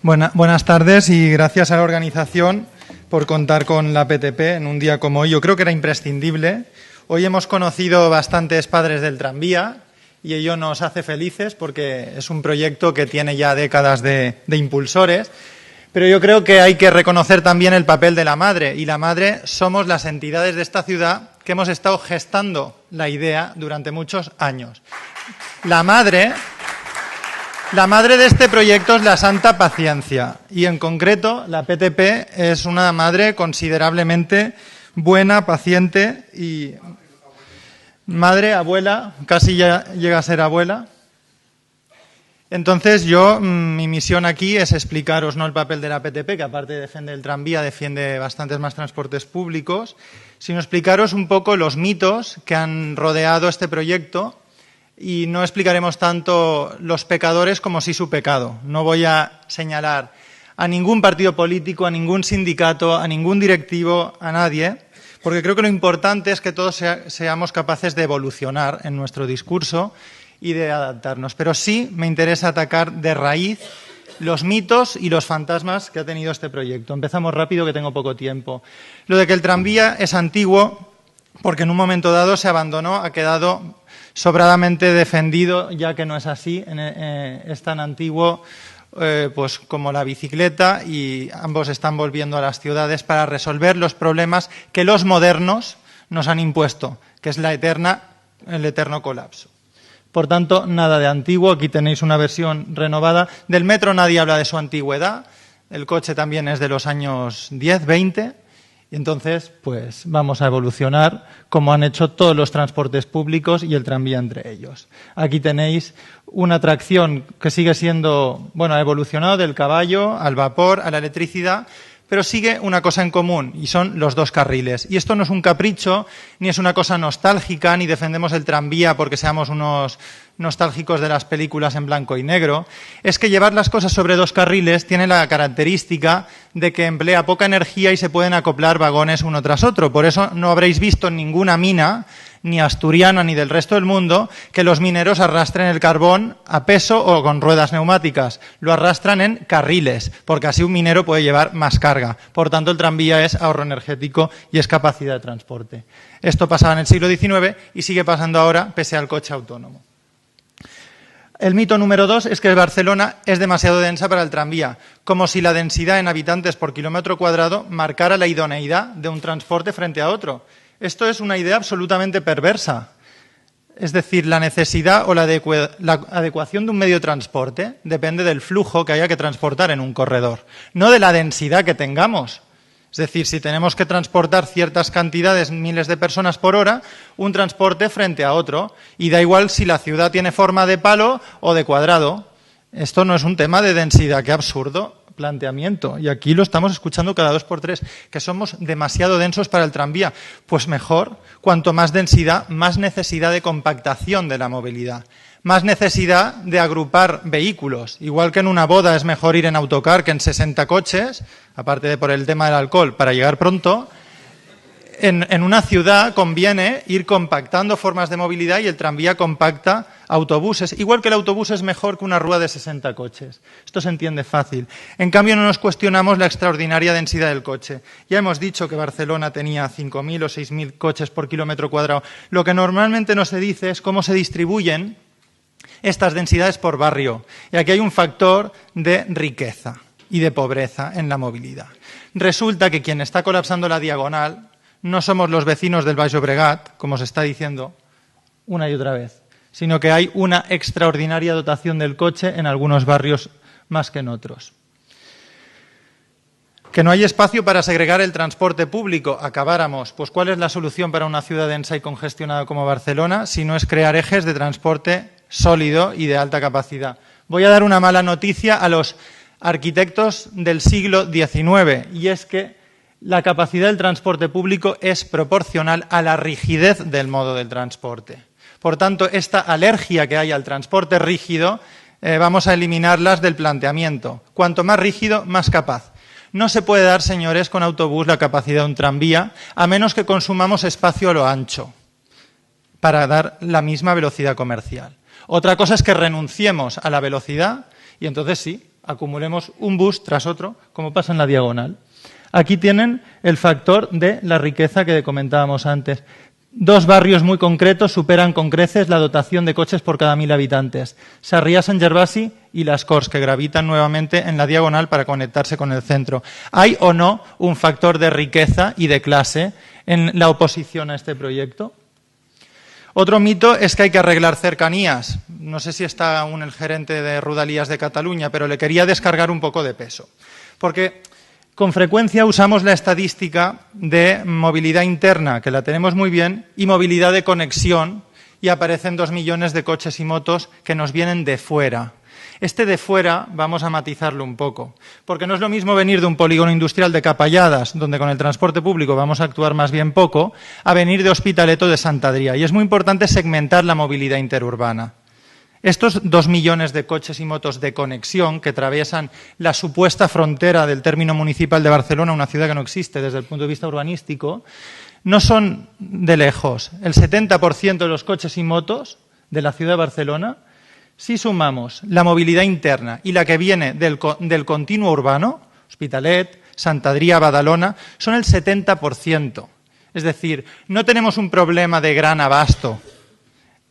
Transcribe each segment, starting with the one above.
Buenas tardes y gracias a la organización por contar con la PTP en un día como hoy. Yo creo que era imprescindible. Hoy hemos conocido bastantes padres del tranvía y ello nos hace felices porque es un proyecto que tiene ya décadas de impulsores. Pero yo creo que hay que reconocer también el papel de la madre. Y la madre somos las entidades de esta ciudad que hemos estado gestando la idea durante muchos años. La madre de este proyecto es la Santa Paciencia y, en concreto, la PTP es una madre considerablemente buena, paciente y madre, abuela, casi ya llega a ser abuela. Entonces, mi misión aquí es explicaros no el papel de la PTP, que aparte de defender el tranvía, defiende bastantes más transportes públicos, sino explicaros un poco los mitos que han rodeado este proyecto. Y no explicaremos tanto los pecadores como sí su pecado. No voy a señalar a ningún partido político, a ningún sindicato, a ningún directivo, a nadie, porque creo que lo importante es que todos seamos capaces de evolucionar en nuestro discurso y de adaptarnos. Pero sí me interesa atacar de raíz los mitos y los fantasmas que ha tenido este proyecto. Empezamos rápido, que tengo poco tiempo. Lo de que el tranvía es antiguo porque en un momento dado se abandonó, ha quedado sobradamente defendido, ya que no es así, es tan antiguo pues como la bicicleta, y ambos están volviendo a las ciudades para resolver los problemas que los modernos nos han impuesto, que es el eterno colapso. Por tanto, nada de antiguo, aquí tenéis una versión renovada. Del metro nadie habla de su antigüedad, el coche también es de los años 10, 20, y entonces, pues vamos a evolucionar como han hecho todos los transportes públicos y el tranvía entre ellos. Aquí tenéis una tracción que sigue siendo, ha evolucionado del caballo al vapor, a la electricidad, pero sigue una cosa en común, y son los dos carriles. Y esto no es un capricho, ni es una cosa nostálgica, ni defendemos el tranvía porque seamos unos nostálgicos de las películas en blanco y negro. Es que llevar las cosas sobre dos carriles tiene la característica de que emplea poca energía y se pueden acoplar vagones uno tras otro. Por eso no habréis visto en ninguna mina, ni asturiana ni del resto del mundo, que los mineros arrastren el carbón a peso o con ruedas neumáticas. Lo arrastran en carriles, porque así un minero puede llevar más carga. Por tanto, el tranvía es ahorro energético y es capacidad de transporte. Esto pasaba en el siglo XIX y sigue pasando ahora, pese al coche autónomo. El mito número 2 es que Barcelona es demasiado densa para el tranvía, como si la densidad en habitantes por kilómetro cuadrado marcara la idoneidad de un transporte frente a otro. Esto es una idea absolutamente perversa. Es decir, la necesidad o la adecuación de un medio de transporte depende del flujo que haya que transportar en un corredor, no de la densidad que tengamos. Es decir, si tenemos que transportar ciertas cantidades, miles de personas por hora, un transporte frente a otro. Y da igual si la ciudad tiene forma de palo o de cuadrado. Esto no es un tema de densidad, qué absurdo planteamiento. Y aquí lo estamos escuchando cada 2 por 3, que somos demasiado densos para el tranvía. Pues mejor, cuanto más densidad, más necesidad de compactación de la movilidad. Más necesidad de agrupar vehículos. Igual que en una boda es mejor ir en autocar que en 60 coches, aparte de por el tema del alcohol, para llegar pronto, en una ciudad conviene ir compactando formas de movilidad y el tranvía compacta autobuses. Igual que el autobús es mejor que una rúa de 60 coches. Esto se entiende fácil. En cambio, no nos cuestionamos la extraordinaria densidad del coche. Ya hemos dicho que Barcelona tenía 5.000 o 6.000 coches por kilómetro cuadrado. Lo que normalmente no se dice es cómo se distribuyen estas densidades por barrio. Y aquí hay un factor de riqueza y de pobreza en la movilidad. Resulta que quien está colapsando la diagonal no somos los vecinos del Baix Llobregat, como se está diciendo una y otra vez, sino que hay una extraordinaria dotación del coche en algunos barrios más que en otros. Que no hay espacio para segregar el transporte público, acabáramos. Pues ¿cuál es la solución para una ciudad densa y congestionada como Barcelona si no es crear ejes de transporte sólido y de alta capacidad? Voy a dar una mala noticia a los arquitectos del siglo XIX, y es que la capacidad del transporte público es proporcional a la rigidez del modo del transporte. Por tanto, esta alergia que hay al transporte rígido, vamos a eliminarlas del planteamiento. Cuanto más rígido, más capaz. No se puede dar, señores, con autobús la capacidad de un tranvía, a menos que consumamos espacio a lo ancho para dar la misma velocidad comercial. Otra cosa es que renunciemos a la velocidad y entonces sí, acumulemos un bus tras otro, como pasa en la diagonal. Aquí tienen el factor de la riqueza que comentábamos antes. 2 barrios muy concretos superan con creces la dotación de coches por cada 1000 habitantes. Sarrià-Sant Gervasi y Las Corts, que gravitan nuevamente en la diagonal para conectarse con el centro. ¿Hay o no un factor de riqueza y de clase en la oposición a este proyecto? Otro mito es que hay que arreglar cercanías. No sé si está aún el gerente de Rodalies de Cataluña, pero le quería descargar un poco de peso. Porque con frecuencia usamos la estadística de movilidad interna, que la tenemos muy bien, y movilidad de conexión, y aparecen 2 millones de coches y motos que nos vienen de fuera. Este de fuera vamos a matizarlo un poco, porque no es lo mismo venir de un polígono industrial de Capalladas, donde con el transporte público vamos a actuar más bien poco, a venir de Hospitalet o de Sant Adrià. Y es muy importante segmentar la movilidad interurbana. Estos 2 millones de coches y motos de conexión que atraviesan la supuesta frontera del término municipal de Barcelona, una ciudad que no existe desde el punto de vista urbanístico, no son de lejos. El 70% de los coches y motos de la ciudad de Barcelona, si sumamos la movilidad interna y la que viene del continuo urbano, Hospitalet, Sant Adrià, Badalona, son el 70%. Es decir, no tenemos un problema de gran abasto.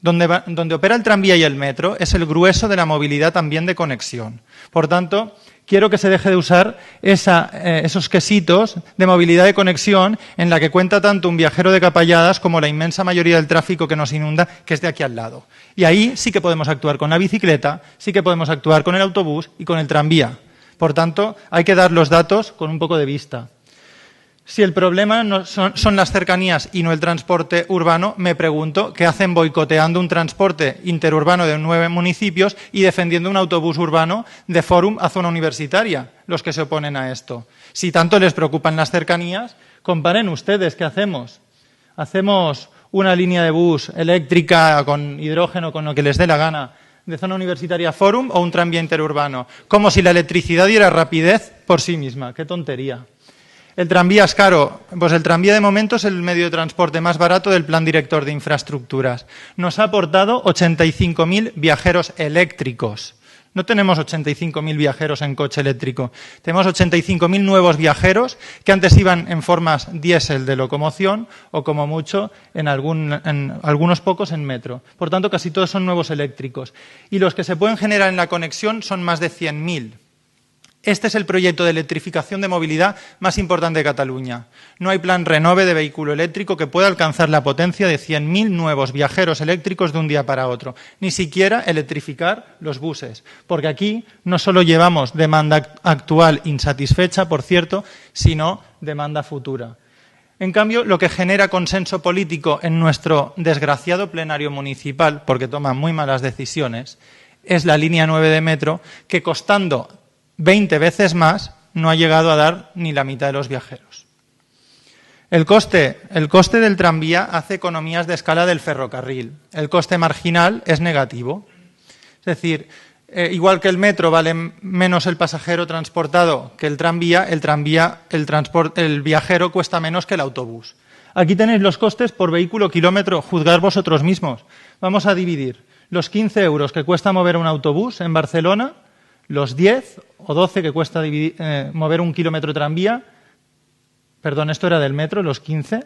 Donde opera el tranvía y el metro es el grueso de la movilidad también de conexión. Por tanto, quiero que se deje de usar esos quesitos de movilidad de conexión en la que cuenta tanto un viajero de Capalladas como la inmensa mayoría del tráfico que nos inunda, que es de aquí al lado. Y ahí sí que podemos actuar con la bicicleta, sí que podemos actuar con el autobús y con el tranvía. Por tanto, hay que dar los datos con un poco de vista. Si el problema no son las cercanías y no el transporte urbano, me pregunto qué hacen boicoteando un transporte interurbano de 9 municipios y defendiendo un autobús urbano de Fórum a zona universitaria, los que se oponen a esto. Si tanto les preocupan las cercanías, comparen ustedes qué hacemos. ¿Hacemos una línea de bus eléctrica con hidrógeno, con lo que les dé la gana, de zona universitaria a Fórum o un tranvía interurbano? Como si la electricidad diera rapidez por sí misma. ¡Qué tontería! El tranvía es caro. Pues el tranvía de momento es el medio de transporte más barato del Plan Director de Infraestructuras. Nos ha aportado 85.000 viajeros eléctricos. No tenemos 85.000 viajeros en coche eléctrico. Tenemos 85.000 nuevos viajeros que antes iban en formas diésel de locomoción o, como mucho, en algunos pocos en metro. Por tanto, casi todos son nuevos eléctricos. Y los que se pueden generar en la conexión son más de 100.000. Este es el proyecto de electrificación de movilidad más importante de Cataluña. No hay plan Renove de vehículo eléctrico que pueda alcanzar la potencia de 100.000 nuevos viajeros eléctricos de un día para otro. Ni siquiera electrificar los buses. Porque aquí no solo llevamos demanda actual insatisfecha, por cierto, sino demanda futura. En cambio, lo que genera consenso político en nuestro desgraciado plenario municipal, porque toma muy malas decisiones, es la línea 9 de metro, que costando 20 veces más, no ha llegado a dar ni la mitad de los viajeros. El coste del tranvía hace economías de escala del ferrocarril. El coste marginal es negativo. Es decir, igual que el metro vale menos el pasajero transportado que el viajero cuesta menos que el autobús. Aquí tenéis los costes por vehículo kilómetro. Juzgad vosotros mismos. Vamos a dividir los 15 euros que cuesta mover un autobús en Barcelona, los 10 o 12 que cuesta mover un kilómetro de tranvía, perdón, esto era del metro, los 15,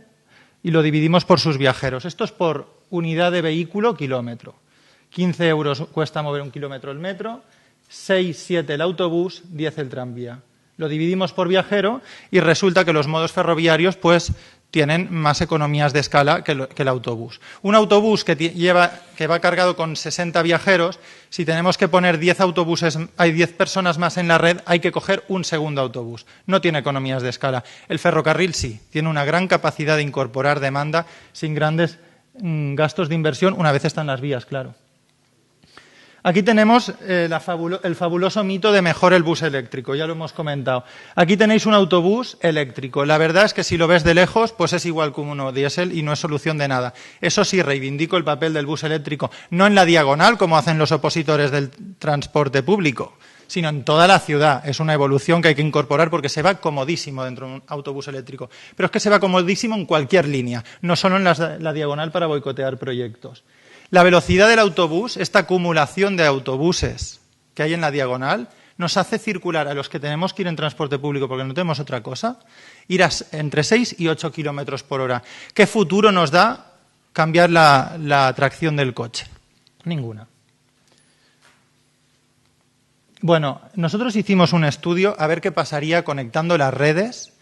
y lo dividimos por sus viajeros. Esto es por unidad de vehículo kilómetro. 15 euros cuesta mover un kilómetro el metro, 6, 7 el autobús, 10 el tranvía. Lo dividimos por viajero y resulta que los modos ferroviarios pues tienen más economías de escala que el autobús. Un autobús que va cargado con 60 viajeros, si tenemos que poner 10 autobuses, hay 10 personas más en la red, hay que coger un segundo autobús. No tiene economías de escala. El ferrocarril sí, tiene una gran capacidad de incorporar demanda sin grandes gastos de inversión, una vez están las vías, claro. Aquí tenemos el fabuloso mito de mejor el bus eléctrico, ya lo hemos comentado. Aquí tenéis un autobús eléctrico. La verdad es que si lo ves de lejos, pues es igual que uno diésel y no es solución de nada. Eso sí, reivindico el papel del bus eléctrico, no en la diagonal, como hacen los opositores del transporte público, sino en toda la ciudad. Es una evolución que hay que incorporar porque se va comodísimo dentro de un autobús eléctrico. Pero es que se va comodísimo en cualquier línea, no solo en la diagonal para boicotear proyectos. La velocidad del autobús, esta acumulación de autobuses que hay en la diagonal, nos hace circular a los que tenemos que ir en transporte público porque no tenemos otra cosa, ir entre 6 y 8 kilómetros por hora. ¿Qué futuro nos da cambiar la tracción del coche? Ninguna. Bueno, nosotros hicimos un estudio a ver qué pasaría conectando las redes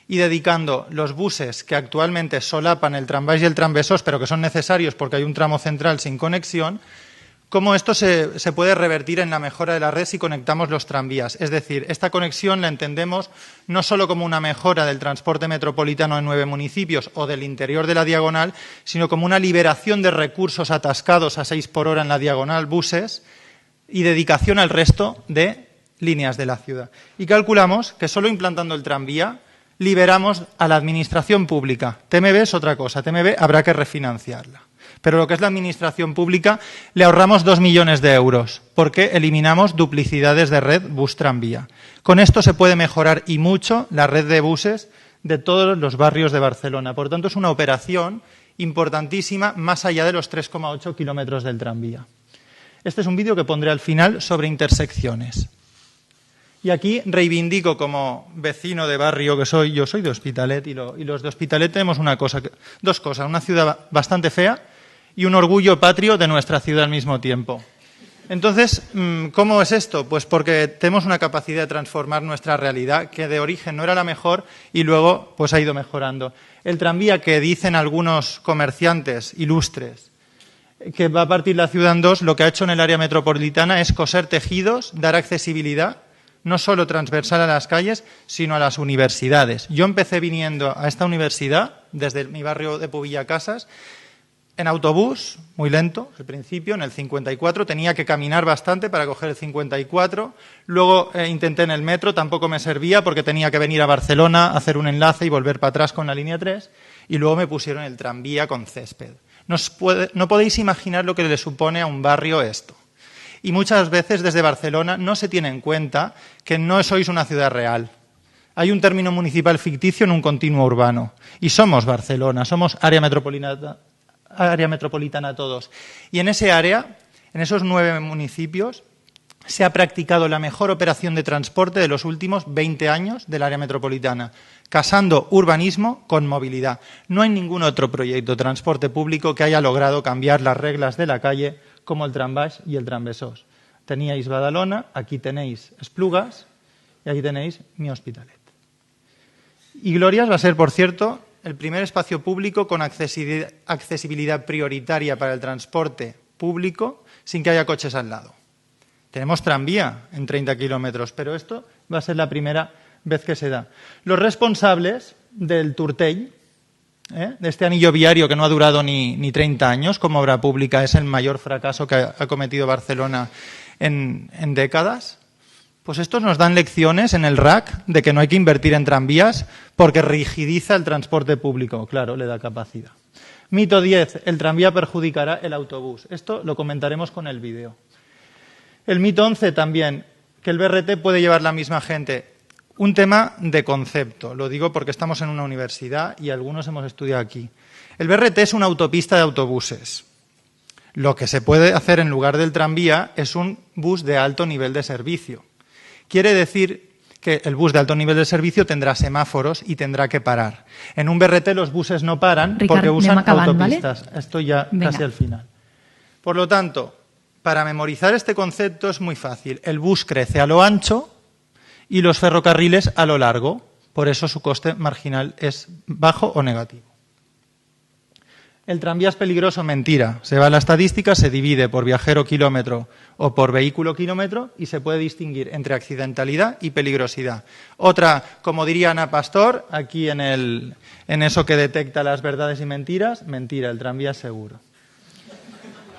y dedicando los buses que actualmente solapan el tramvía y el tramvesós, pero que son necesarios porque hay un tramo central sin conexión, cómo esto se puede revertir en la mejora de la red si conectamos los tranvías. Es decir, esta conexión la entendemos no solo como una mejora del transporte metropolitano en 9 municipios o del interior de la diagonal, sino como una liberación de recursos atascados a 6 por hora en la diagonal, buses, y dedicación al resto de líneas de la ciudad. Y calculamos que solo implantando el tranvía liberamos a la administración pública. TMB es otra cosa, TMB habrá que refinanciarla. Pero lo que es la administración pública le ahorramos 2 millones de euros porque eliminamos duplicidades de red bus-tranvía. Con esto se puede mejorar y mucho la red de buses de todos los barrios de Barcelona. Por tanto, es una operación importantísima más allá de los 3,8 kilómetros del tranvía. Este es un vídeo que pondré al final sobre intersecciones. Y aquí reivindico como vecino de barrio que soy, yo soy de Hospitalet y los de Hospitalet tenemos dos cosas, una ciudad bastante fea y un orgullo patrio de nuestra ciudad al mismo tiempo. Entonces, ¿cómo es esto? Pues porque tenemos una capacidad de transformar nuestra realidad que de origen no era la mejor y luego pues ha ido mejorando. El tranvía que dicen algunos comerciantes ilustres que va a partir la ciudad en dos, lo que ha hecho en el área metropolitana es coser tejidos, dar accesibilidad, no solo transversal a las calles, sino a las universidades. Yo empecé viniendo a esta universidad, desde mi barrio de Pubillas, en autobús, muy lento al principio, en el 54, tenía que caminar bastante para coger el 54, luego intenté en el metro, tampoco me servía porque tenía que venir a Barcelona, hacer un enlace y volver para atrás con la línea 3, y luego me pusieron el tranvía con césped. No podéis imaginar lo que le supone a un barrio esto. Y muchas veces desde Barcelona no se tiene en cuenta que no sois una ciudad real. Hay un término municipal ficticio en un continuo urbano. Y somos Barcelona, somos área metropolitana todos. Y en ese área, en esos 9 municipios, se ha practicado la mejor operación de transporte de los últimos 20 años del área metropolitana, casando urbanismo con movilidad. No hay ningún otro proyecto de transporte público que haya logrado cambiar las reglas de la calle como el trambaix y el tramvesós. Teníais Badalona, aquí tenéis Esplugas y aquí tenéis mi Hospitalet. Y Glorias va a ser, por cierto, el primer espacio público con accesibilidad prioritaria para el transporte público sin que haya coches al lado. Tenemos tranvía en 30 kilómetros, pero esto va a ser la primera vez que se da. Los responsables del Turtell, de este anillo viario que no ha durado ni 30 años como obra pública, es el mayor fracaso que ha cometido Barcelona en décadas, pues estos nos dan lecciones en el RAC de que no hay que invertir en tranvías porque rigidiza el transporte público. Claro, le da capacidad. Mito 10, el tranvía perjudicará el autobús. Esto lo comentaremos con el vídeo. El mito 11 también, que el BRT puede llevar la misma gente. Un tema de concepto, lo digo porque estamos en una universidad y algunos hemos estudiado aquí. El BRT es una autopista de autobuses. Lo que se puede hacer en lugar del tranvía es un bus de alto nivel de servicio. Quiere decir que el bus de alto nivel de servicio tendrá semáforos y tendrá que parar. En un BRT los buses no paran porque usan autopistas. ¿Vale? Estoy ya casi al final. Por lo tanto, para memorizar este concepto es muy fácil. El bus crece a lo ancho y los ferrocarriles a lo largo. Por eso su coste marginal es bajo o negativo. El tranvía es peligroso, mentira. Se va a la estadística, se divide por viajero kilómetro o por vehículo kilómetro y se puede distinguir entre accidentalidad y peligrosidad. Otra, como diría Ana Pastor, aquí en eso que detecta las verdades y mentiras, mentira, el tranvía es seguro.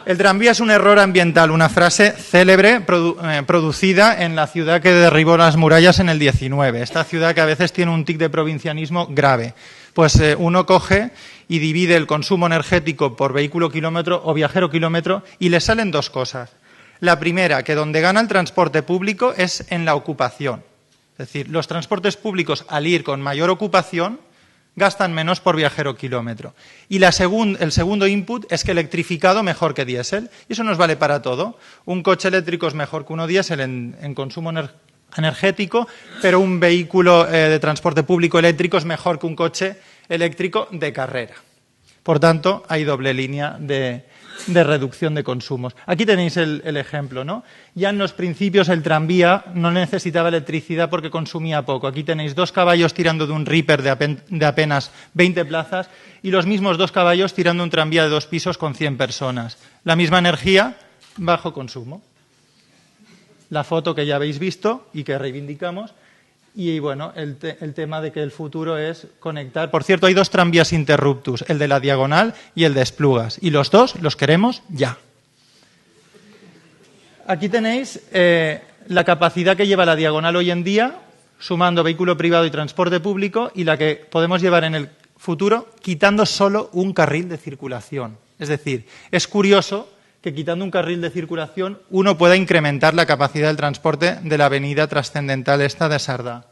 El tranvía es un error ambiental, una frase célebre producida en la ciudad que derribó las murallas en el 19. Esta ciudad que a veces tiene un tic de provincianismo grave. Pues uno coge y divide el consumo energético por vehículo kilómetro o viajero kilómetro y le salen dos cosas. La primera, que donde gana el transporte público es en la ocupación. Es decir, los transportes públicos al ir con mayor ocupación gastan menos por viajero kilómetro. Y el segundo input es que electrificado mejor que diésel. Y eso nos vale para todo. Un coche eléctrico es mejor que uno diésel en consumo energético, pero un vehículo de transporte público eléctrico es mejor que un coche eléctrico de carrera. Por tanto, hay doble línea de reducción de consumos. Aquí tenéis el ejemplo, ¿no? Ya en los principios el tranvía no necesitaba electricidad porque consumía poco. Aquí tenéis 2 caballos tirando de un Reaper de apenas 20 plazas y los mismos 2 caballos tirando un tranvía de 2 pisos con 100 personas. La misma energía, bajo consumo. La foto que ya habéis visto y que reivindicamos. Y, bueno, el tema de que el futuro es conectar. Por cierto, hay 2 tranvías interruptus, el de la Diagonal y el de Esplugas. Y los 2 los queremos ya. Aquí tenéis la capacidad que lleva la Diagonal hoy en día, sumando vehículo privado y transporte público, y la que podemos llevar en el futuro quitando solo un carril de circulación. Es decir, es curioso que quitando un carril de circulación uno pueda incrementar la capacidad del transporte de la avenida trascendental esta de Sardá.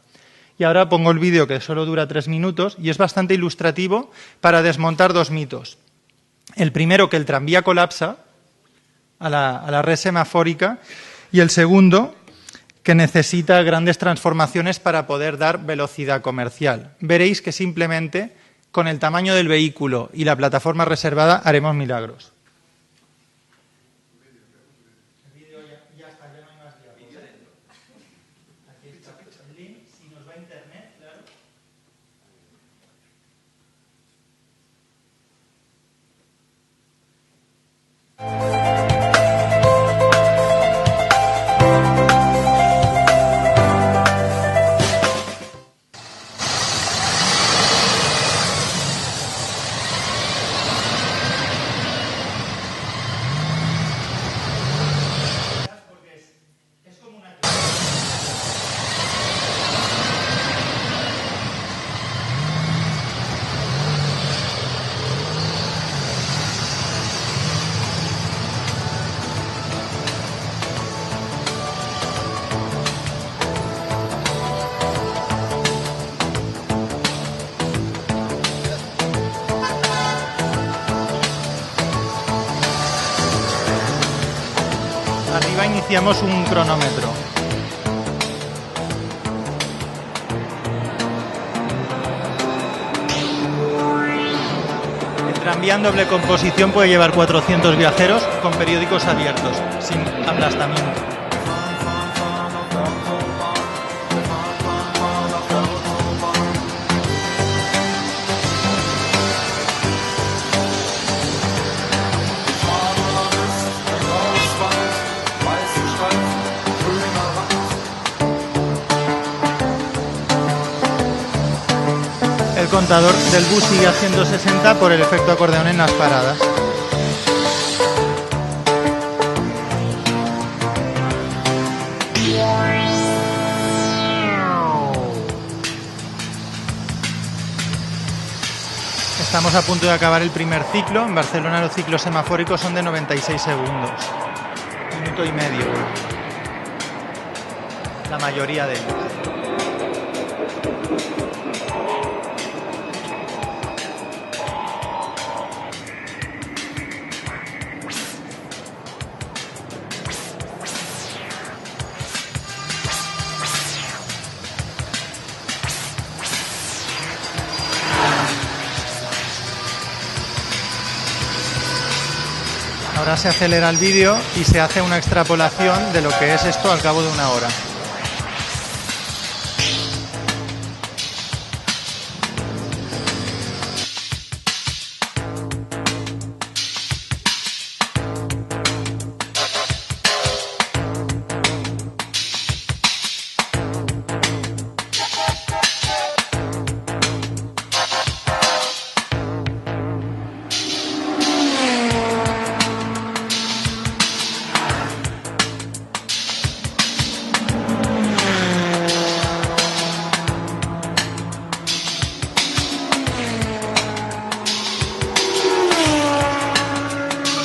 Y ahora pongo el vídeo que solo dura 3 minutos y es bastante ilustrativo para desmontar 2 mitos. El primero, que el tranvía colapsa a la red semafórica, y el segundo, que necesita grandes transformaciones para poder dar velocidad comercial. Veréis que simplemente con el tamaño del vehículo y la plataforma reservada haremos milagros. Arriba iniciamos un cronómetro. El tranvía en doble composición puede llevar 400 viajeros con periódicos abiertos, sin aplastamiento. El contador del bus sigue a 160 por el efecto acordeón en las paradas. Estamos a punto de acabar el primer ciclo. En Barcelona los ciclos semafóricos son de 96 segundos. Minuto y medio. La mayoría de ellos. Ahora se acelera el vídeo y se hace una extrapolación de lo que es esto al cabo de 1 hora.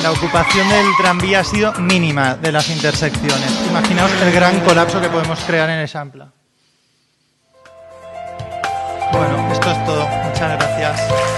La ocupación del tranvía ha sido mínima de las intersecciones. Imaginaos el gran colapso que podemos crear en Eixample. Bueno, esto es todo. Muchas gracias.